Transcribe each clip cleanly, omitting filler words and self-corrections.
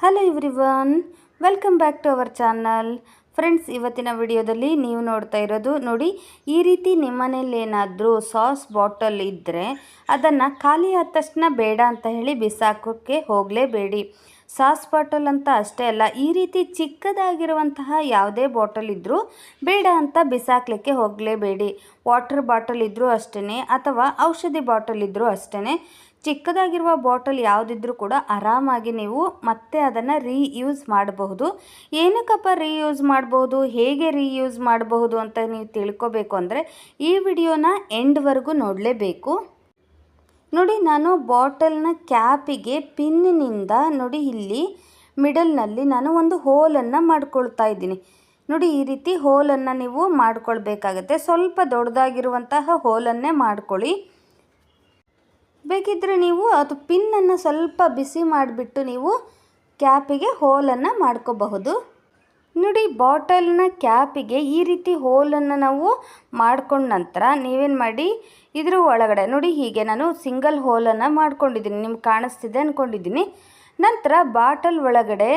Hello everyone, welcome back to our channel. Friends, ಇವತ್ತಿನ ವಿಡಿಯೋದಲ್ಲಿ ನೀವು ನೋಡ್ತಾ ಇರೋದು ನೋಡಿ, ಈ ರೀತಿ ನಿಮ್ಮನೇಲಿ ಏನಾದರೂ ಸಾಸ್ ಬಾಟಲ್ ಇದ್ದರೆ ಅದನ್ನು ಖಾಲಿ ಆದ ತಕ್ಷಣ ಬೇಡ ಅಂತ ಹೇಳಿ ಬಿಸಾಕೋಕ್ಕೆ ಹೋಗಲೇಬೇಡಿ. ಸಾಸ್ ಬಾಟಲ್ ಅಂತ ಅಷ್ಟೇ ಅಲ್ಲ, ಈ ರೀತಿ ಚಿಕ್ಕದಾಗಿರುವಂತಹ ಯಾವುದೇ ಬಾಟಲ್ ಇದ್ದರೂ ಬೇಡ ಅಂತ ಬಿಸಾಕಲಿಕ್ಕೆ ಹೋಗಲೇಬೇಡಿ. ವಾಟರ್ ಬಾಟಲ್ ಇದ್ದರೂ ಅಷ್ಟೇ, ಅಥವಾ ಔಷಧಿ ಬಾಟಲ್ ಇದ್ದರೂ ಅಷ್ಟೇ, ಚಿಕ್ಕದಾಗಿರುವ ಬಾಟಲ್ ಯಾವುದಿದ್ರೂ ಕೂಡ ಆರಾಮಾಗಿ ನೀವು ಮತ್ತೆ ಅದನ್ನು ರೀಯೂಸ್ ಮಾಡಬಹುದು. ಏನಕ್ಕಪ್ಪ ರೀಯೂಸ್ ಮಾಡಬಹುದು, ಹೇಗೆ ರೀಯೂಸ್ ಮಾಡಬಹುದು ಅಂತ ನೀವು ತಿಳ್ಕೊಬೇಕು ಅಂದರೆ ಈ ವಿಡಿಯೋನ ಎಂಡ್ವರೆಗೂ ನೋಡಲೇಬೇಕು. ನೋಡಿ, ನಾನು ಬಾಟಲ್ನ ಕ್ಯಾಪಿಗೆ ಪಿನ್ನಿನಿಂದ ನೋಡಿ ಇಲ್ಲಿ ಮಿಡಲ್ನಲ್ಲಿ ನಾನು ಒಂದು ಹೋಲನ್ನು ಮಾಡ್ಕೊಳ್ತಾ ಇದ್ದೀನಿ. ನೋಡಿ, ಈ ರೀತಿ ಹೋಲನ್ನು ನೀವು ಮಾಡ್ಕೊಳ್ಬೇಕಾಗತ್ತೆ. ಸ್ವಲ್ಪ ದೊಡ್ಡದಾಗಿರುವಂತಹ ಹೋಲನ್ನೇ ಮಾಡ್ಕೊಳ್ಳಿ. ಬೇಕಿದ್ದರೆ ನೀವು ಅದು ಪಿನ್ನನ್ನು ಸ್ವಲ್ಪ ಬಿಸಿ ಮಾಡಿಬಿಟ್ಟು ನೀವು ಕ್ಯಾಪಿಗೆ ಹೋಲನ್ನು ಮಾಡ್ಕೋಬಹುದು. ನೋಡಿ, ಬಾಟಲ್ನ ಕ್ಯಾಪಿಗೆ ಈ ರೀತಿ ಹೋಲನ್ನು ನಾವು ಮಾಡ್ಕೊಂಡ ನಂತರ ನೀವೇನು ಮಾಡಿ, ಇದ್ರ ಒಳಗಡೆ ನೋಡಿ ಹೀಗೆ ನಾನು ಸಿಂಗಲ್ ಹೋಲನ್ನು ಮಾಡ್ಕೊಂಡಿದ್ದೀನಿ, ನಿಮ್ಗೆ ಕಾಣಿಸ್ತಿದೆ ಅಂದ್ಕೊಂಡಿದ್ದೀನಿ. ನಂತರ ಬಾಟಲ್ ಒಳಗಡೆ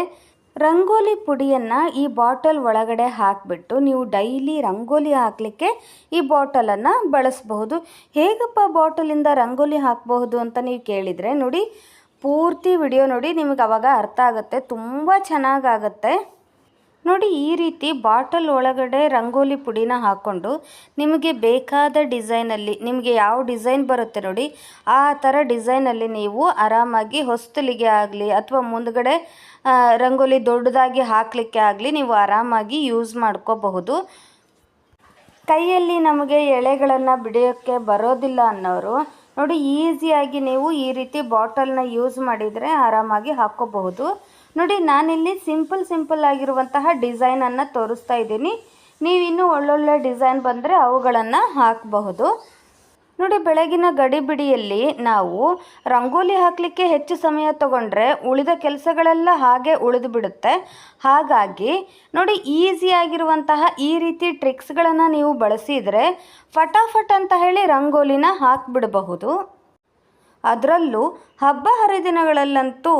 ರಂಗೋಲಿ ಪುಡಿಯನ್ನು ಈ ಬಾಟಲ್ ಒಳಗಡೆ ಹಾಕಿಬಿಟ್ಟು ನೀವು ಡೈಲಿ ರಂಗೋಲಿ ಹಾಕಲಿಕ್ಕೆ ಈ ಬಾಟಲನ್ನು ಬಳಸಬಹುದು. ಹೇಗಪ್ಪ ಬಾಟಲಿಂದ ರಂಗೋಲಿ ಹಾಕಬಹುದು ಅಂತ ನೀವು ಕೇಳಿದರೆ ನೋಡಿ, ಪೂರ್ತಿ ವಿಡಿಯೋ ನೋಡಿ, ನಿಮಗೆ ಆವಾಗ ಅರ್ಥ ಆಗುತ್ತೆ, ತುಂಬ ಚೆನ್ನಾಗಾಗತ್ತೆ. ನೋಡಿ, ಈ ರೀತಿ ಬಾಟಲ್ ಒಳಗಡೆ ರಂಗೋಲಿ ಪುಡಿನ ಹಾಕ್ಕೊಂಡು ನಿಮಗೆ ಬೇಕಾದ ಡಿಸೈನಲ್ಲಿ, ನಿಮಗೆ ಯಾವ ಡಿಸೈನ್ ಬರುತ್ತೆ ನೋಡಿ ಆ ಥರ ಡಿಸೈನಲ್ಲಿ ನೀವು ಆರಾಮಾಗಿ ಹೊಸ್ತಲಿಗೆ ಆಗಲಿ ಅಥವಾ ಮುಂದ್ಗಡೆ ರಂಗೋಲಿ ದೊಡ್ಡದಾಗಿ ಹಾಕಲಿಕ್ಕೆ ಆಗಲಿ ನೀವು ಆರಾಮಾಗಿ ಯೂಸ್ ಮಾಡ್ಕೋಬಹುದು. ಕೈಯಲ್ಲಿ ನಮಗೆ ಎಳೆಗಳನ್ನು ಬಿಡಿಯೋಕ್ಕೆ ಬರೋದಿಲ್ಲ ಅನ್ನೋರು ನೋಡಿ, ಈಸಿಯಾಗಿ ನೀವು ಈ ರೀತಿ ಬಾಟಲ್ನ ಯೂಸ್ ಮಾಡಿದರೆ ಆರಾಮಾಗಿ ಹಾಕ್ಕೋಬಹುದು. ನೋಡಿ, ನಾನಿಲ್ಲಿ ಸಿಂಪಲ್ ಆಗಿರುವಂತಹ ಡಿಸೈನನ್ನು ತೋರಿಸ್ತಾ ಇದ್ದೀನಿ. ನೀವಿನ್ನೂ ಒಳ್ಳೊಳ್ಳೆ ಡಿಸೈನ್ ಬಂದರೆ ಅವುಗಳನ್ನು ಹಾಕಬಹುದು. ನೋಡಿ, ಬೆಳಗಿನ ಗಡಿಬಿಡಿಯಲ್ಲಿ ನಾವು ರಂಗೋಲಿ ಹಾಕಲಿಕ್ಕೆ ಹೆಚ್ಚು ಸಮಯ ತಗೊಂಡ್ರೆ ಉಳಿದ ಕೆಲಸಗಳೆಲ್ಲ ಹಾಗೆ ಉಳಿದು ಬಿಡುತ್ತೆ. ಹಾಗಾಗಿ ನೋಡಿ, ಈಸಿಯಾಗಿರುವಂತಹ ಈ ರೀತಿ ಟ್ರಿಕ್ಸ್ಗಳನ್ನು ನೀವು ಬಳಸಿದರೆ ಫಟಾಫಟ್ ಅಂತ ಹೇಳಿ ರಂಗೋಲಿನ ಹಾಕಿಬಿಡಬಹುದು. ಅದರಲ್ಲೂ ಹಬ್ಬ ಹರಿದಿನಗಳಲ್ಲಂತೂ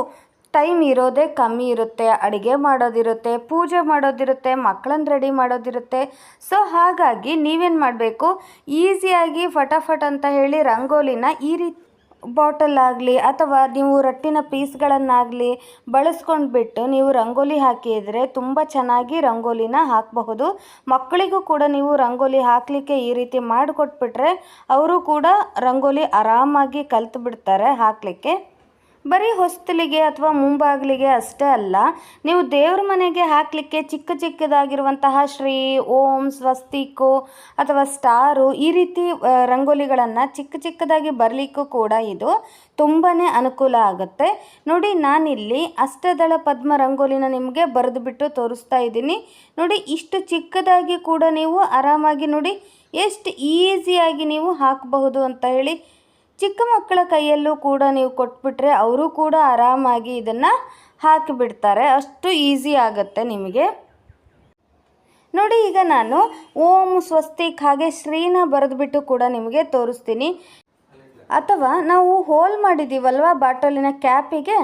ಟೈಮ್ ಇರೋದೇ ಕಮ್ಮಿ ಇರುತ್ತೆ. ಅಡುಗೆ ಮಾಡೋದಿರುತ್ತೆ, ಪೂಜೆ ಮಾಡೋದಿರುತ್ತೆ, ಮಕ್ಕಳನ್ನ ರೆಡಿ ಮಾಡೋದಿರುತ್ತೆ. ಸೊ ಹಾಗಾಗಿ ನೀವೇನು ಮಾಡಬೇಕು, ಈಸಿಯಾಗಿ ಫಟಾಫಟ್ ಅಂತ ಹೇಳಿ ರಂಗೋಲಿನ ಈ ರೀತಿ ಬಾಟಲ್ ಆಗಲಿ ಅಥವಾ ನೀವು ರಟ್ಟಿನ ಪೀಸ್ಗಳನ್ನಾಗಲಿ ಬಳಸ್ಕೊಂಡ್ಬಿಟ್ಟು ನೀವು ರಂಗೋಲಿ ಹಾಕಿದರೆ ತುಂಬ ಚೆನ್ನಾಗಿ ರಂಗೋಲಿನ ಹಾಕಬಹುದು. ಮಕ್ಕಳಿಗೂ ಕೂಡ ನೀವು ರಂಗೋಲಿ ಹಾಕಲಿಕ್ಕೆ ಈ ರೀತಿ ಮಾಡಿಕೊಟ್ಬಿಟ್ರೆ ಅವರು ಕೂಡ ರಂಗೋಲಿ ಆರಾಮಾಗಿ ಕಲ್ತು ಬಿಡ್ತಾರೆ ಹಾಕಲಿಕ್ಕೆ. ಬರೀ ಹೊಸ್ತಲಿಗೆ ಅಥವಾ ಮುಂಬಾಗಿಲಿಗೆ ಅಷ್ಟೇ ಅಲ್ಲ, ನೀವು ದೇವ್ರ ಮನೆಗೆ ಹಾಕಲಿಕ್ಕೆ ಚಿಕ್ಕದಾಗಿರುವಂತಹ ಶ್ರೀ, ಓಂ, ಸ್ವಸ್ತಿಕು ಅಥವಾ ಸ್ಟಾರು ಈ ರೀತಿ ರಂಗೋಲಿಗಳನ್ನು ಚಿಕ್ಕದಾಗಿ ಬರಲಿಕ್ಕೂ ಕೂಡ ಇದು ತುಂಬಾ ಅನುಕೂಲ ಆಗುತ್ತೆ. ನೋಡಿ, ನಾನಿಲ್ಲಿ ಅಷ್ಟದಳ ಪದ್ಮ ರಂಗೋಲಿನ ನಿಮಗೆ ಬರೆದುಬಿಟ್ಟು ತೋರಿಸ್ತಾ ಇದ್ದೀನಿ. ನೋಡಿ, ಇಷ್ಟು ಚಿಕ್ಕದಾಗಿ ಕೂಡ ನೀವು ಆರಾಮಾಗಿ ನೋಡಿ ಎಷ್ಟು ಈಸಿಯಾಗಿ ನೀವು ಹಾಕಬಹುದು ಅಂತ ಹೇಳಿ. ಚಿಕ್ಕ ಮಕ್ಕಳ ಕೈಯಲ್ಲೂ ಕೂಡ ನೀವು ಕೊಟ್ಬಿಟ್ರೆ ಅವರು ಕೂಡ ಆರಾಮಾಗಿ ಇದನ್ನು ಹಾಕಿಬಿಡ್ತಾರೆ, ಅಷ್ಟು ಈಸಿ ಆಗುತ್ತೆ ನಿಮಗೆ. ನೋಡಿ, ಈಗ ನಾನು ಓಂ, ಸ್ವಸ್ತಿಕ್ ಹಾಗೆ ಶ್ರೀನ ಬರೆದುಬಿಟ್ಟು ಕೂಡ ನಿಮಗೆ ತೋರಿಸ್ತೀನಿ. ಅಥವಾ ನಾವು ಹೋಲ್ ಮಾಡಿದ್ದೀವಲ್ವ ಬಾಟಲಿನ ಕ್ಯಾಪಿಗೆ,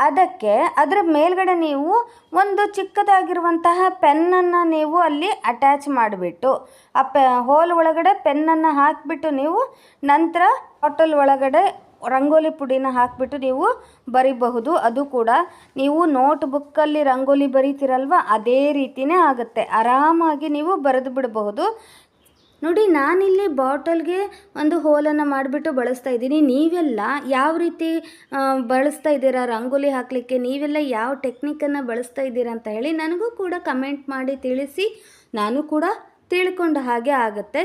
ಅದಕ್ಕೆ ಅದರ ಮೇಲ್ಗಡೆ ನೀವು ಒಂದು ಚಿಕ್ಕದಾಗಿರುವಂತಹ ಪೆನ್ನನ್ನು ನೀವು ಅಲ್ಲಿ ಅಟ್ಯಾಚ್ ಮಾಡಿಬಿಟ್ಟು ಆ ಹೋಲ್ ಒಳಗಡೆ ಪೆನ್ನನ್ನು ಹಾಕಿಬಿಟ್ಟು ನೀವು ನಂತರ ಬಾಟಲ್ ಒಳಗಡೆ ರಂಗೋಲಿ ಪುಡಿನ ಹಾಕಿಬಿಟ್ಟು ನೀವು ಬರಿಬಹುದು. ಅದು ಕೂಡ ನೀವು ನೋಟ್ ಬುಕ್ಕಲ್ಲಿ ರಂಗೋಲಿ ಬರೀತಿರಲ್ವ ಅದೇ ರೀತಿಯೇ ಆಗುತ್ತೆ, ಆರಾಮಾಗಿ ನೀವು ಬರೆದು ಬಿಡಬಹುದು. ನೋಡಿ, ನಾನಿಲ್ಲಿ ಬಾಟಲ್ಗೆ ಒಂದು ಹೋಲನ್ನು ಮಾಡಿಬಿಟ್ಟು ಬಳಸ್ತಾ ಇದ್ದೀನಿ. ನೀವೆಲ್ಲ ಯಾವ ರೀತಿ ಬಳಸ್ತಾ ಇದ್ದೀರಾ ರಂಗೋಲಿ ಹಾಕಲಿಕ್ಕೆ, ನೀವೆಲ್ಲ ಯಾವ ಟೆಕ್ನಿಕನ್ನು ಬಳಸ್ತಾ ಇದ್ದೀರಾ ಅಂತ ಹೇಳಿ ನನಗೂ ಕೂಡ ಕಮೆಂಟ್ ಮಾಡಿ ತಿಳಿಸಿ, ನಾನು ಕೂಡ ತಿಳ್ಕೊಂಡ ಹಾಗೆ ಆಗುತ್ತೆ.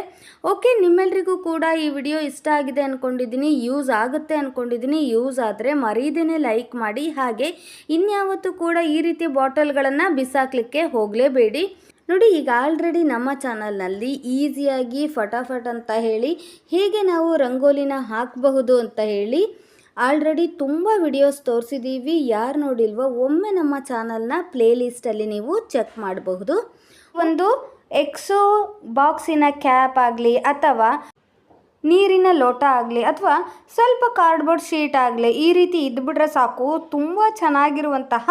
ಓಕೆ, ನಿಮ್ಮೆಲ್ಲರಿಗೂ ಕೂಡ ಈ ವಿಡಿಯೋ ಇಷ್ಟ ಆಗಿದೆ ಅಂದ್ಕೊಂಡಿದ್ದೀನಿ, ಯೂಸ್ ಆಗುತ್ತೆ ಅಂದ್ಕೊಂಡಿದ್ದೀನಿ. ಯೂಸ್ ಆದರೆ ಮರೀದೇನೆ ಲೈಕ್ ಮಾಡಿ. ಹಾಗೆ ಇನ್ಯಾವತ್ತೂ ಕೂಡ ಈ ರೀತಿ ಬಾಟಲ್ಗಳನ್ನು ಬಿಸಾಕಲಿಕ್ಕೆ ಹೋಗಲೇಬೇಡಿ. ನೋಡಿ, ಈಗ ಆಲ್ರೆಡಿ ನಮ್ಮ ಚಾನಲ್ನಲ್ಲಿ ಈಸಿಯಾಗಿ ಫಟಾಫಟ್ ಅಂತ ಹೇಳಿ ಹೇಗೆ ನಾವು ರಂಗೋಲಿನ ಹಾಕಬಹುದು ಅಂತ ಹೇಳಿ ಆಲ್ರೆಡಿ ತುಂಬ ವಿಡಿಯೋಸ್ ತೋರಿಸಿದ್ದೀವಿ. ಯಾರು ನೋಡಿಲ್ವೋ ಒಮ್ಮೆ ನಮ್ಮ ಚಾನಲ್ನ ಪ್ಲೇಲಿಸ್ಟಲ್ಲಿ ನೀವು ಚೆಕ್ ಮಾಡಬಹುದು. ಒಂದು ಎಕ್ಸೋ ಬಾಕ್ಸಿನ ಕ್ಯಾಪ್ ಆಗಲಿ ಅಥವಾ ನೀರಿನ ಲೋಟ ಆಗಲಿ ಅಥವಾ ಸ್ವಲ್ಪ ಕಾರ್ಡ್ಬೋರ್ಡ್ ಶೀಟ್ ಆಗಲಿ ಈ ರೀತಿ ಇದ್ಬಿಟ್ರೆ ಸಾಕು, ತುಂಬ ಚೆನ್ನಾಗಿರುವಂತಹ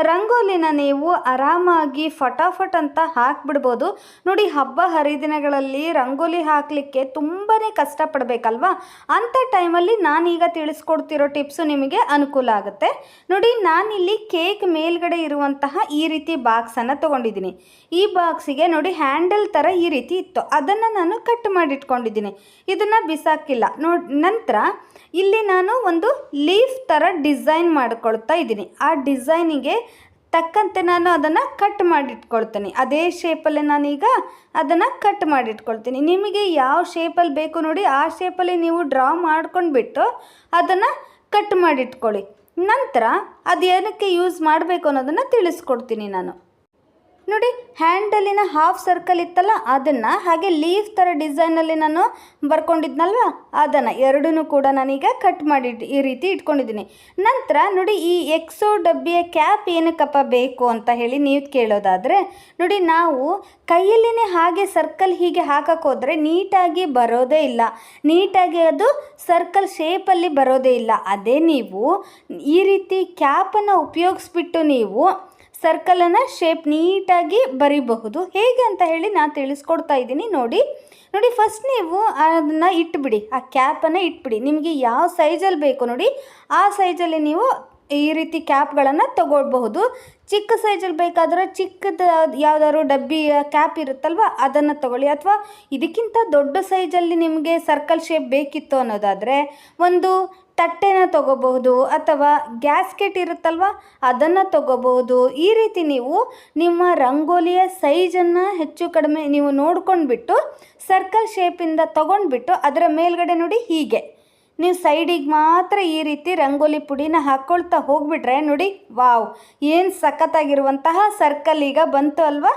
ರಂಗೋಲಿನ ನೀವು ಆರಾಮಾಗಿ ಫಟಾಫಟ್ ಅಂತ ಹಾಕಿಬಿಡ್ಬೋದು. ನೋಡಿ, ಹಬ್ಬ ಹರಿದಿನಗಳಲ್ಲಿ ರಂಗೋಲಿ ಹಾಕಲಿಕ್ಕೆ ತುಂಬಾ ಕಷ್ಟಪಡಬೇಕಲ್ವಾ, ಅಂಥ ಟೈಮಲ್ಲಿ ನಾನೀಗ ತಿಳಿಸ್ಕೊಡ್ತಿರೋ ಟಿಪ್ಸು ನಿಮಗೆ ಅನುಕೂಲ ಆಗುತ್ತೆ. ನೋಡಿ, ನಾನಿಲ್ಲಿ ಕೇಕ್ ಮೇಲ್ಗಡೆ ಇರುವಂತಹ ಈ ರೀತಿ ಬಾಕ್ಸನ್ನು ತೊಗೊಂಡಿದ್ದೀನಿ. ಈ ಬಾಕ್ಸಿಗೆ ನೋಡಿ ಹ್ಯಾಂಡಲ್ ಥರ ಈ ರೀತಿ ಇತ್ತು, ಅದನ್ನು ನಾನು ಕಟ್ ಮಾಡಿಟ್ಕೊಂಡಿದ್ದೀನಿ. ಇದನ್ನು ಬಿಸಾಕಿಲ್ಲ. ನಂತರ ಇಲ್ಲಿ ನಾನು ಒಂದು ಲೀಫ್ ಥರ ಡಿಸೈನ್ ಮಾಡ್ಕೊಳ್ತಾ ಇದ್ದೀನಿ. ಆ ಡಿಸೈನಿಗೆ ತಕ್ಕಂತೆ ನಾನು ಅದನ್ನು ಕಟ್ ಮಾಡಿಟ್ಕೊಳ್ತೀನಿ. ಅದೇ ಶೇಪಲ್ಲಿ ನಾನೀಗ ಅದನ್ನು ಕಟ್ ಮಾಡಿಟ್ಕೊಳ್ತೀನಿ. ನಿಮಗೆ ಯಾವ ಶೇಪಲ್ಲಿ ಬೇಕು ನೋಡಿ ಆ ಶೇಪಲ್ಲಿ ನೀವು ಡ್ರಾ ಮಾಡ್ಕೊಂಡ್ಬಿಟ್ಟು ಅದನ್ನು ಕಟ್ ಮಾಡಿಟ್ಕೊಳ್ಳಿ. ನಂತರ ಅದೇನಕ್ಕೆ ಯೂಸ್ ಮಾಡಬೇಕು ಅನ್ನೋದನ್ನು ತಿಳಿಸ್ಕೊಡ್ತೀನಿ ನಾನು. ನೋಡಿ, ಹ್ಯಾಂಡಲಿನ ಹಾಫ್ ಸರ್ಕಲ್ ಇತ್ತಲ್ಲ ಅದನ್ನು, ಹಾಗೆ ಲೀಫ್ ಥರ ಡಿಸೈನಲ್ಲಿ ನಾನು ಬರ್ಕೊಂಡಿದ್ನಲ್ವ ಅದನ್ನು ಎರಡೂ ಕೂಡ ನಾನೀಗ ಕಟ್ ಮಾಡಿ ಈ ರೀತಿ ಇಟ್ಕೊಂಡಿದ್ದೀನಿ. ನಂತರ ನೋಡಿ, ಈ ಎಕ್ಸೋ ಡಬ್ಬಿಯ ಕ್ಯಾಪ್ ಏನಕ್ಕಪ್ಪ ಬೇಕು ಅಂತ ಹೇಳಿ ನೀವು ಕೇಳೋದಾದರೆ, ನೋಡಿ ನಾವು ಕೈಯಲ್ಲಿನೇ ಹಾಗೆ ಸರ್ಕಲ್ ಹೀಗೆ ಹಾಕೋಕ್ಕೋದ್ರೆ ನೀಟಾಗಿ ಬರೋದೇ ಇಲ್ಲ, ನೀಟಾಗಿ ಅದು ಸರ್ಕಲ್ ಶೇಪಲ್ಲಿ ಬರೋದೇ ಇಲ್ಲ. ಅದೇ ನೀವು ಈ ರೀತಿ ಕ್ಯಾಪನ್ನು ಉಪಯೋಗಿಸ್ಬಿಟ್ಟು ನೀವು ಸರ್ಕಲನ್ನು ಶೇಪ್ ನೀಟಾಗಿ ಬರೀಬಹುದು. ಹೇಗೆ ಅಂತ ಹೇಳಿ ನಾನು ತಿಳಿಸ್ಕೊಡ್ತಾ ಇದ್ದೀನಿ. ನೋಡಿ, ಫಸ್ಟ್ ನೀವು ಅದನ್ನು ಇಟ್ಬಿಡಿ, ಆ ಕ್ಯಾಪನ್ನು ಇಟ್ಬಿಡಿ. ನಿಮಗೆ ಯಾವ ಸೈಜಲ್ಲಿ ಬೇಕು ನೋಡಿ ಆ ಸೈಜಲ್ಲಿ ನೀವು ಈ ರೀತಿ ಕ್ಯಾಪ್ಗಳನ್ನು ತಗೊಳ್ಬಹುದು. ಚಿಕ್ಕ ಸೈಜಲ್ಲಿ ಬೇಕಾದರೆ ಚಿಕ್ಕದು ಯಾವುದಾದ್ರು ಡಬ್ಬಿಯ ಕ್ಯಾಪ್ ಇರುತ್ತಲ್ವ ಅದನ್ನು ತಗೊಳ್ಳಿ. ಅಥವಾ ಇದಕ್ಕಿಂತ ದೊಡ್ಡ ಸೈಜಲ್ಲಿ ನಿಮಗೆ ಸರ್ಕಲ್ ಶೇಪ್ ಬೇಕಿತ್ತು ಅನ್ನೋದಾದರೆ ಒಂದು ತಟ್ಟೆನ ತಗೋಬಹುದು, ಅಥವಾ ಗ್ಯಾಸ್ಕೆಟ್ ಇರುತ್ತಲ್ವ ಅದನ್ನು ತಗೋಬಹುದು. ಈ ರೀತಿ ನೀವು ನಿಮ್ಮ ರಂಗೋಲಿಯ ಸೈಜನ್ನು ಹೆಚ್ಚು ಕಡಿಮೆ ನೀವು ನೋಡ್ಕೊಂಡ್ಬಿಟ್ಟು ಸರ್ಕಲ್ ಶೇಪಿಂದ ತೊಗೊಂಡ್ಬಿಟ್ಟು ಅದರ ಮೇಲ್ಗಡೆ ನೋಡಿ ಹೀಗೆ ನೀವು ಸೈಡಿಗೆ ಮಾತ್ರ ಈ ರೀತಿ ರಂಗೋಲಿ ಪುಡಿನ ಹಾಕ್ಕೊಳ್ತಾ ಹೋಗ್ಬಿಟ್ರೆ ನೋಡಿ, ವಾವ್, ಏನು ಸಖತ್ತಾಗಿರುವಂತಹ ಸರ್ಕಲ್ ಈಗ ಬಂತು ಅಲ್ವಾ.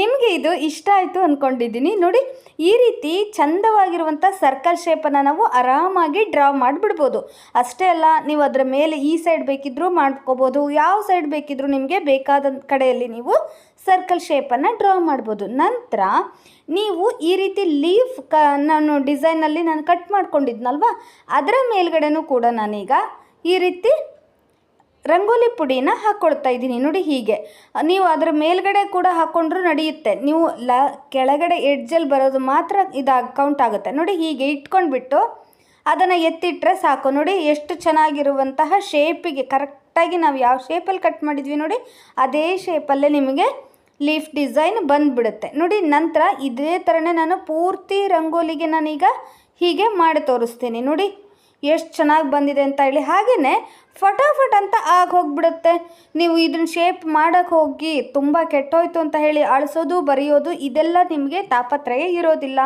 ನಿಮಗೆ ಇದು ಇಷ್ಟ ಆಯಿತು ಅಂದ್ಕೊಂಡಿದ್ದೀನಿ. ನೋಡಿ, ಈ ರೀತಿ ಚಂದವಾಗಿರುವಂಥ ಸರ್ಕಲ್ ಶೇಪನ್ನು ನಾವು ಆರಾಮಾಗಿ ಡ್ರಾ ಮಾಡಿಬಿಡ್ಬೋದು. ಅಷ್ಟೇ ಅಲ್ಲ, ನೀವು ಅದರ ಮೇಲೆ ಈ ಸೈಡ್ ಬೇಕಿದ್ರೂ ಮಾಡ್ಕೋಬೋದು, ಯಾವ ಸೈಡ್ ಬೇಕಿದ್ರೂ ನಿಮಗೆ ಬೇಕಾದ ಕಡೆಯಲ್ಲಿ ನೀವು ಸರ್ಕಲ್ ಶೇಪನ್ನು ಡ್ರಾ ಮಾಡ್ಬೋದು. ನಂತರ ನೀವು ಈ ರೀತಿ ಲೀಫ್ ನಾನು ಡಿಸೈನಲ್ಲಿ ನಾನು ಕಟ್ ಮಾಡ್ಕೊಂಡಿದ್ನಲ್ವ ಅದರ ಮೇಲ್ಗಡೆನೂ ಕೂಡ ನಾನೀಗ ಈ ರೀತಿ ರಂಗೋಲಿ ಪುಡಿನ ಹಾಕ್ಕೊಳ್ತಾ ಇದ್ದೀನಿ. ನೋಡಿ, ಹೀಗೆ ನೀವು ಅದರ ಮೇಲ್ಗಡೆ ಕೂಡ ಹಾಕ್ಕೊಂಡ್ರೂ ನಡೆಯುತ್ತೆ. ನೀವು ಕೆಳಗಡೆ ಎಡ್ಜಲ್ಲಿ ಬರೋದು ಮಾತ್ರ ಕೌಂಟ್ ಆಗುತ್ತೆ. ನೋಡಿ, ಹೀಗೆ ಇಟ್ಕೊಂಡ್ಬಿಟ್ಟು ಅದನ್ನು ಎತ್ತಿಟ್ರೆ ಸಾಕು. ನೋಡಿ, ಎಷ್ಟು ಚೆನ್ನಾಗಿರುವಂತಹ ಶೇಪಿಗೆ ಕರೆಕ್ಟಾಗಿ ನಾವು ಯಾವ ಶೇಪಲ್ಲಿ ಕಟ್ ಮಾಡಿದ್ವಿ ನೋಡಿ ಅದೇ ಶೇಪಲ್ಲೇ ನಿಮಗೆ ಲೀಫ್ ಡಿಸೈನ್ ಬಂದುಬಿಡುತ್ತೆ. ನೋಡಿ, ನಂತರ ಇದೇ ಥರನೇ ನಾನು ಪೂರ್ತಿ ರಂಗೋಲಿಗೆ ನಾನೀಗ ಹೀಗೆ ಮಾಡಿ ತೋರಿಸ್ತೀನಿ. ನೋಡಿ ಎಷ್ಟು ಚೆನ್ನಾಗಿ ಬಂದಿದೆ ಅಂತ ಹೇಳಿ. ಹಾಗೆಯೇ ಫಟಾಫಟ್ ಅಂತ ಹೋಗಿಬಿಡುತ್ತೆ. ನೀವು ಇದನ್ನ ಶೇಪ್ ಮಾಡೋಕ್ಕೆ ಹೋಗಿ ತುಂಬ ಕೆಟ್ಟೋಯ್ತು ಅಂತ ಹೇಳಿ ಅಳಿಸೋದು ಬರೆಯೋದು ಇದೆಲ್ಲ ನಿಮಗೆ ತಾಪತ್ರಯ ಇರೋದಿಲ್ಲ,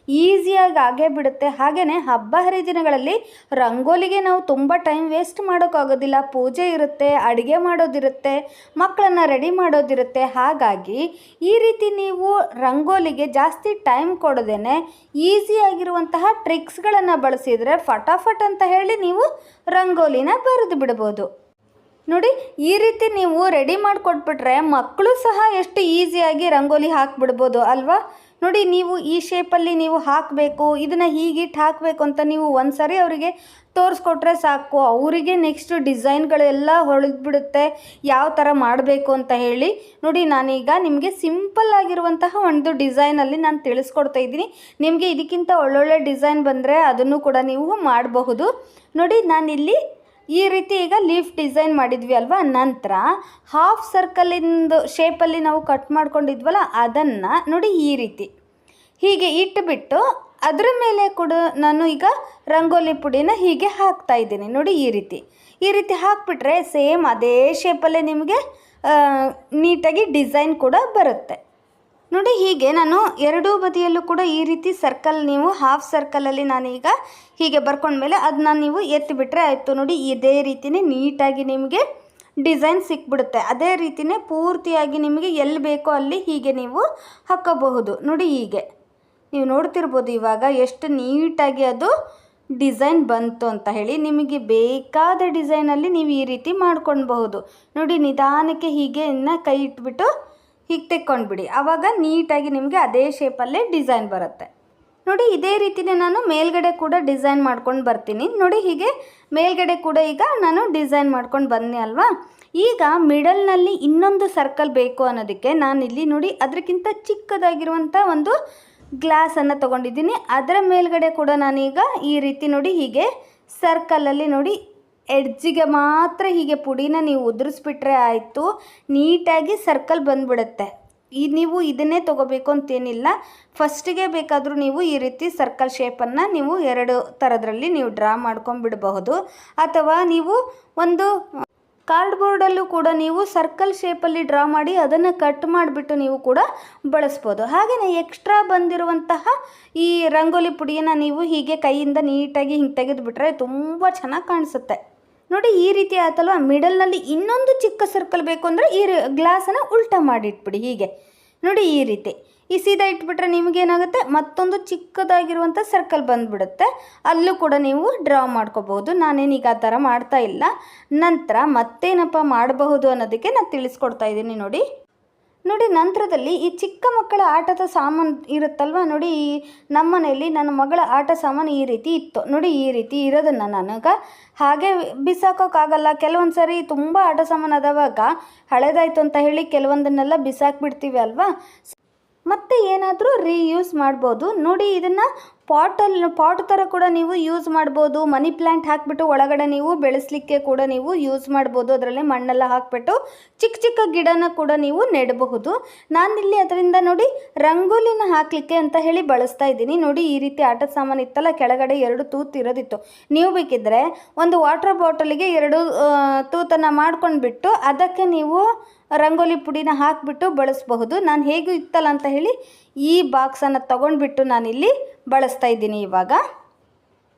ಈಸಿಯಾಗಿ ಆಗೇ ಬಿಡುತ್ತೆ. ಹಾಗೆಯೇ ಹಬ್ಬ ಹರಿದಿನಗಳಲ್ಲಿ ರಂಗೋಲಿಗೆ ನಾವು ತುಂಬ ಟೈಮ್ ವೇಸ್ಟ್ ಮಾಡೋಕ್ಕಾಗೋದಿಲ್ಲ. ಪೂಜೆ ಇರುತ್ತೆ, ಅಡುಗೆ ಮಾಡೋದಿರುತ್ತೆ, ಮಕ್ಕಳನ್ನು ರೆಡಿ ಮಾಡೋದಿರುತ್ತೆ. ಹಾಗಾಗಿ ಈ ರೀತಿ ನೀವು ರಂಗೋಲಿಗೆ ಜಾಸ್ತಿ ಟೈಮ್ ಕೊಡೋದೇನೆ ಈಸಿಯಾಗಿರುವಂತಹ ಟ್ರಿಕ್ಸ್ಗಳನ್ನು ಬಳಸಿದರೆ ಫಟಾಫಟ್ ಅಂತ ಹೇಳಿ ನೀವು ರಂಗೋಲಿನ ಬರೆದು ಬಿಡ್ಬೋದು. ನೋಡಿ, ಈ ರೀತಿ ನೀವು ರೆಡಿ ಮಾಡಿಕೊಟ್ಬಿಟ್ರೆ ಮಕ್ಕಳು ಸಹ ಎಷ್ಟು ಈಸಿಯಾಗಿ ರಂಗೋಲಿ ಹಾಕಿಬಿಡ್ಬೋದು ಅಲ್ವಾ. ನೋಡಿ, ನೀವು ಈ ಶೇಪಲ್ಲಿ ನೀವು ಹಾಕಬೇಕು, ಇದನ್ನು ಹೀಗಿಟ್ಟು ಹಾಕಬೇಕು ಅಂತ ನೀವು ಒಂದು ಸರಿ ಅವರಿಗೆ ತೋರಿಸ್ಕೊಟ್ರೆ ಸಾಕು, ಅವರಿಗೆ ನೆಕ್ಸ್ಟು ಡಿಸೈನ್ಗಳೆಲ್ಲ ಹೊಳೆದ್ಬಿಡುತ್ತೆ ಯಾವ ಥರ ಮಾಡಬೇಕು ಅಂತ ಹೇಳಿ. ನೋಡಿ, ನಾನೀಗ ನಿಮಗೆ ಸಿಂಪಲ್ ಆಗಿರುವಂತಹ ಒಂದು ಡಿಸೈನಲ್ಲಿ ನಾನು ತಿಳಿಸ್ಕೊಡ್ತಾ ಇದ್ದೀನಿ. ನಿಮಗೆ ಇದಕ್ಕಿಂತ ಒಳ್ಳೊಳ್ಳೆ ಡಿಸೈನ್ ಬಂದರೆ ಅದನ್ನು ಕೂಡ ನೀವು ಮಾಡಬಹುದು. ನೋಡಿ, ನಾನಿಲ್ಲಿ ಈ ರೀತಿ ಈಗ ಲೀಫ್ ಡಿಸೈನ್ ಮಾಡಿದ್ವಿ ಅಲ್ವಾ. ನಂತರ ಹಾಫ್ ಸರ್ಕಲಿಂದು ಶೇಪಲ್ಲಿ ನಾವು ಕಟ್ ಮಾಡ್ಕೊಂಡಿದ್ವಲ್ಲ ಅದನ್ನು ನೋಡಿ ಈ ರೀತಿ ಹೀಗೆ ಇಟ್ಟುಬಿಟ್ಟು ಅದರ ಮೇಲೆ ಕೂಡ ನಾನು ಈಗ ರಂಗೋಲಿ ಪುಡಿನ ಹೀಗೆ ಹಾಕ್ತಾ ಇದ್ದೀನಿ. ನೋಡಿ, ಈ ರೀತಿ ಹಾಕಿಬಿಟ್ರೆ ಸೇಮ್ ಅದೇ ಶೇಪಲ್ಲೇ ನಿಮಗೆ ನೀಟಾಗಿ ಡಿಸೈನ್ ಕೂಡ ಬರುತ್ತೆ. ನೋಡಿ, ಹೀಗೆ ನಾನು ಎರಡೂ ಬದಿಯಲ್ಲೂ ಕೂಡ ಈ ರೀತಿ ಸರ್ಕಲ್ ನೀವು ಹಾಫ್ ಸರ್ಕಲಲ್ಲಿ ನಾನೀಗ ಹೀಗೆ ಬರ್ಕೊಂಡ್ಮೇಲೆ ಅದನ್ನ ನೀವು ಎತ್ತಿಬಿಟ್ರೆ ಆಯಿತು. ನೋಡಿ, ಇದೇ ರೀತಿಯೇ ನೀಟಾಗಿ ನಿಮಗೆ ಡಿಸೈನ್ ಸಿಕ್ಬಿಡುತ್ತೆ. ಅದೇ ರೀತಿಯೇ ಪೂರ್ತಿಯಾಗಿ ನಿಮಗೆ ಎಲ್ಲಿ ಬೇಕೋ ಅಲ್ಲಿ ಹೀಗೆ ನೀವು ಹಾಕೋಬಹುದು. ನೋಡಿ, ಹೀಗೆ ನೀವು ನೋಡ್ತಿರ್ಬೋದು ಇವಾಗ ಎಷ್ಟು ನೀಟಾಗಿ ಅದು ಡಿಸೈನ್ ಬಂತು ಅಂತ ಹೇಳಿ. ನಿಮಗೆ ಬೇಕಾದ ಡಿಸೈನಲ್ಲಿ ನೀವು ಈ ರೀತಿ ಮಾಡ್ಕೊಳ್ಬಹುದು. ನೋಡಿ, ನಿಧಾನಕ್ಕೆ ಹೀಗೆ ಕೈ ಇಟ್ಬಿಟ್ಟು ಹೀಗೆ ತೆಕ್ಕೊಂಡ್ಬಿಡಿ, ಆವಾಗ ನೀಟಾಗಿ ನಿಮಗೆ ಅದೇ ಶೇಪಲ್ಲೇ ಡಿಸೈನ್ ಬರುತ್ತೆ. ನೋಡಿ ಇದೇ ರೀತಿನೇ ನಾನು ಮೇಲ್ಗಡೆ ಕೂಡ ಡಿಸೈನ್ ಮಾಡ್ಕೊಂಡು ಬರ್ತೀನಿ. ನೋಡಿ ಹೀಗೆ ಮೇಲ್ಗಡೆ ಕೂಡ ಈಗ ನಾನು ಡಿಸೈನ್ ಮಾಡ್ಕೊಂಡು ಬಂದೆ ಅಲ್ವಾ. ಈಗ ಮಿಡಲ್ನಲ್ಲಿ ಇನ್ನೊಂದು ಸರ್ಕಲ್ ಬೇಕು ಅನ್ನೋದಕ್ಕೆ ನಾನಿಲ್ಲಿ ನೋಡಿ ಅದಕ್ಕಿಂತ ಚಿಕ್ಕದಾಗಿರುವಂಥ ಒಂದು ಗ್ಲಾಸನ್ನು ತೊಗೊಂಡಿದ್ದೀನಿ. ಅದರ ಮೇಲ್ಗಡೆ ಕೂಡ ನಾನೀಗ ಈ ರೀತಿ ನೋಡಿ ಹೀಗೆ ಸರ್ಕಲಲ್ಲಿ ನೋಡಿ ಎಡ್ಜಿಗೆ ಮಾತ್ರ ಹೀಗೆ ಪುಡಿನ ನೀವು ಉದುರಿಸ್ಬಿಟ್ರೆ ಆಯಿತು, ನೀಟಾಗಿ ಸರ್ಕಲ್ ಬಂದುಬಿಡುತ್ತೆ. ನೀವು ಇದನ್ನೇ ತೊಗೋಬೇಕು ಅಂತೇನಿಲ್ಲ. ಫಸ್ಟಿಗೆ ಬೇಕಾದರೂ ನೀವು ಈ ರೀತಿ ಸರ್ಕಲ್ ಶೇಪನ್ನು ನೀವು 2 ಥರದ್ರಲ್ಲಿ ನೀವು ಡ್ರಾ ಮಾಡ್ಕೊಂಡ್ಬಿಡಬಹುದು. ಅಥವಾ ನೀವು ಒಂದು ಕಾರ್ಡ್ಬೋರ್ಡಲ್ಲೂ ಕೂಡ ನೀವು ಸರ್ಕಲ್ ಶೇಪಲ್ಲಿ ಡ್ರಾ ಮಾಡಿ ಅದನ್ನು ಕಟ್ ಮಾಡಿಬಿಟ್ಟು ನೀವು ಕೂಡ ಬಳಸ್ಬೋದು. ಹಾಗೆಯೇ ಎಕ್ಸ್ಟ್ರಾ ಬಂದಿರುವಂತಹ ಈ ರಂಗೋಲಿ ಪುಡಿಯನ್ನು ನೀವು ಹೀಗೆ ಕೈಯಿಂದ ನೀಟಾಗಿ ಹಿಂಗೆ ತೆಗೆದುಬಿಟ್ರೆ ತುಂಬ ಚೆನ್ನಾಗಿ ಕಾಣಿಸುತ್ತೆ. ನೋಡಿ ಈ ರೀತಿ ಆಯ್ತಲ್ವ. ಮಿಡಲ್ನಲ್ಲಿ ಇನ್ನೊಂದು ಚಿಕ್ಕ ಸರ್ಕಲ್ ಬೇಕು ಅಂದರೆ ಈ ಗ್ಲಾಸನ್ನು ಉಲ್ಟಾ ಮಾಡಿಟ್ಬಿಡಿ. ಹೀಗೆ ನೋಡಿ ಈ ರೀತಿ ಈ ಸೀದಾ ಇಟ್ಬಿಟ್ರೆ ನಿಮಗೇನಾಗುತ್ತೆ, ಮತ್ತೊಂದು ಚಿಕ್ಕದಾಗಿರುವಂಥ ಸರ್ಕಲ್ ಬಂದುಬಿಡುತ್ತೆ. ಅಲ್ಲೂ ಕೂಡ ನೀವು ಡ್ರಾ ಮಾಡ್ಕೋಬಹುದು. ನಾನೇನೀಗ ಆ ಥರ ಮಾಡ್ತಾ ಇಲ್ಲ. ನಂತರ ಮತ್ತೇನಪ್ಪ ಮಾಡಬಹುದು ಅನ್ನೋದಕ್ಕೆ ನಾನು ತಿಳಿಸ್ಕೊಡ್ತಾ ಇದ್ದೀನಿ. ನೋಡಿ ನಂತರದಲ್ಲಿ ಈ ಚಿಕ್ಕ ಮಕ್ಕಳ ಆಟದ ಸಾಮಾನು ಇರುತ್ತಲ್ವ. ನೋಡಿ ನಮ್ಮ ಮನೆಯಲ್ಲಿ ನನ್ನ ಮಗಳ ಆಟ ಸಾಮಾನು ಈ ರೀತಿ ಇತ್ತು. ನೋಡಿ ಈ ರೀತಿ ಇರೋದನ್ನು ನನಗೆ ಹಾಗೆ ಬಿಸಾಕೋಕ್ಕಾಗಲ್ಲ. ಕೆಲವೊಂದು ಸರಿ ತುಂಬ ಆಟ ಸಾಮಾನು ಅದಾವಾಗ ಹಳೇದಾಯಿತು ಅಂತ ಹೇಳಿ ಕೆಲವೊಂದನ್ನೆಲ್ಲ ಬಿಸಾಕ್ಬಿಡ್ತೀವಿ ಅಲ್ವಾ. ಮತ್ತು ಏನಾದರೂ ರೀಯೂಸ್ ಮಾಡ್ಬೋದು. ನೋಡಿ ಇದನ್ನು ಪಾಟ್ ಥರ ಕೂಡ ನೀವು ಯೂಸ್ ಮಾಡ್ಬೋದು. ಮನಿ ಪ್ಲ್ಯಾಂಟ್ ಹಾಕಿಬಿಟ್ಟು ಒಳಗಡೆ ನೀವು ಬೆಳೆಸಲಿಕ್ಕೆ ಕೂಡ ನೀವು ಯೂಸ್ ಮಾಡ್ಬೋದು. ಅದರಲ್ಲಿ ಮಣ್ಣೆಲ್ಲ ಹಾಕಿಬಿಟ್ಟು ಚಿಕ್ಕ ಚಿಕ್ಕ ಗಿಡನ ಕೂಡ ನೀವು ನೆಡಬಹುದು. ನಾನಿಲ್ಲಿ ಅದರಿಂದ ನೋಡಿ ರಂಗೋಲಿನ ಹಾಕಲಿಕ್ಕೆ ಅಂತ ಹೇಳಿ ಬಳಸ್ತಾ ಇದ್ದೀನಿ. ನೋಡಿ ಈ ರೀತಿ ಆಟದ ಸಾಮಾನು ಇತ್ತಲ್ಲ, ಕೆಳಗಡೆ 2 ತೂತು ಇರೋದಿತ್ತು. ನೀವು ಬೇಕಿದ್ದರೆ ಒಂದು ವಾಟರ್ ಬಾಟಲಿಗೆ 2 ತೂತನ್ನು ಮಾಡ್ಕೊಂಡ್ಬಿಟ್ಟು ಅದಕ್ಕೆ ನೀವು ರಂಗೋಲಿ ಪುಡಿನ ಹಾಕಿಬಿಟ್ಟು ಬಳಸಬಹುದು. ನಾನು ಹೇಗೂ ಇತ್ತಲ್ಲ ಅಂತ ಹೇಳಿ ಈ ಬಾಕ್ಸನ್ನು ತೊಗೊಂಡ್ಬಿಟ್ಟು ನಾನಿಲ್ಲಿ ಬಳಸ್ತಾ ಇದ್ದೀನಿ. ಇವಾಗ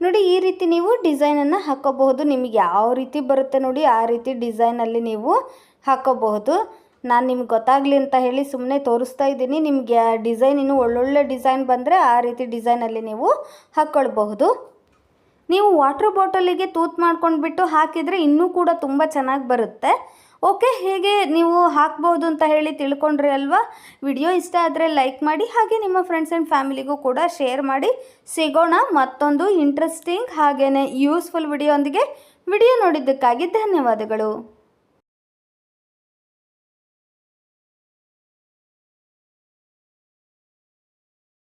ನೋಡಿ ಈ ರೀತಿ ನೀವು ಡಿಸೈನನ್ನು ಹಾಕೋಬಹುದು. ನಿಮಗೆ ಯಾವ ರೀತಿ ಬರುತ್ತೆ ನೋಡಿ ಆ ರೀತಿ ಡಿಸೈನಲ್ಲಿ ನೀವು ಹಾಕೋಬಹುದು. ನಾನು ನಿಮ್ಗೆ ಗೊತ್ತಾಗಲಿ ಅಂತ ಹೇಳಿ ಸುಮ್ಮನೆ ತೋರಿಸ್ತಾ ಇದ್ದೀನಿ. ನಿಮಗೆ ಆ ಡಿಸೈನ್ ಇನ್ನೂ ಒಳ್ಳೊಳ್ಳೆ ಡಿಸೈನ್ ಬಂದರೆ ಆ ರೀತಿ ಡಿಸೈನಲ್ಲಿ ನೀವು ಹಾಕ್ಕೊಳ್ಬಹುದು. ನೀವು ವಾಟರ್ ಬಾಟಲಿಗೆ ತೂತು ಮಾಡ್ಕೊಂಡ್ಬಿಟ್ಟು ಹಾಕಿದರೆ ಇನ್ನೂ ಕೂಡ ತುಂಬ ಚೆನ್ನಾಗಿ ಬರುತ್ತೆ. ಓಕೆ, ಹೇಗೆ ನೀವು ಹಾಕ್ಬೋದು ಅಂತ ಹೇಳಿ ತಿಳ್ಕೊಂಡ್ರಿ ಅಲ್ವಾ. ವಿಡಿಯೋ ಇಷ್ಟ ಆದರೆ ಲೈಕ್ ಮಾಡಿ, ಹಾಗೆ ನಿಮ್ಮ ಫ್ರೆಂಡ್ಸ್ ಆ್ಯಂಡ್ ಫ್ಯಾಮಿಲಿಗೂ ಕೂಡ ಶೇರ್ ಮಾಡಿ. ಸಿಗೋಣ ಮತ್ತೊಂದು ಇಂಟ್ರೆಸ್ಟಿಂಗ್ ಹಾಗೆಯೇ ಯೂಸ್ಫುಲ್ ವಿಡಿಯೋ ಒಂದಿಗೆ. ವಿಡಿಯೋ ನೋಡಿದ್ದಕ್ಕಾಗಿ ಧನ್ಯವಾದಗಳು.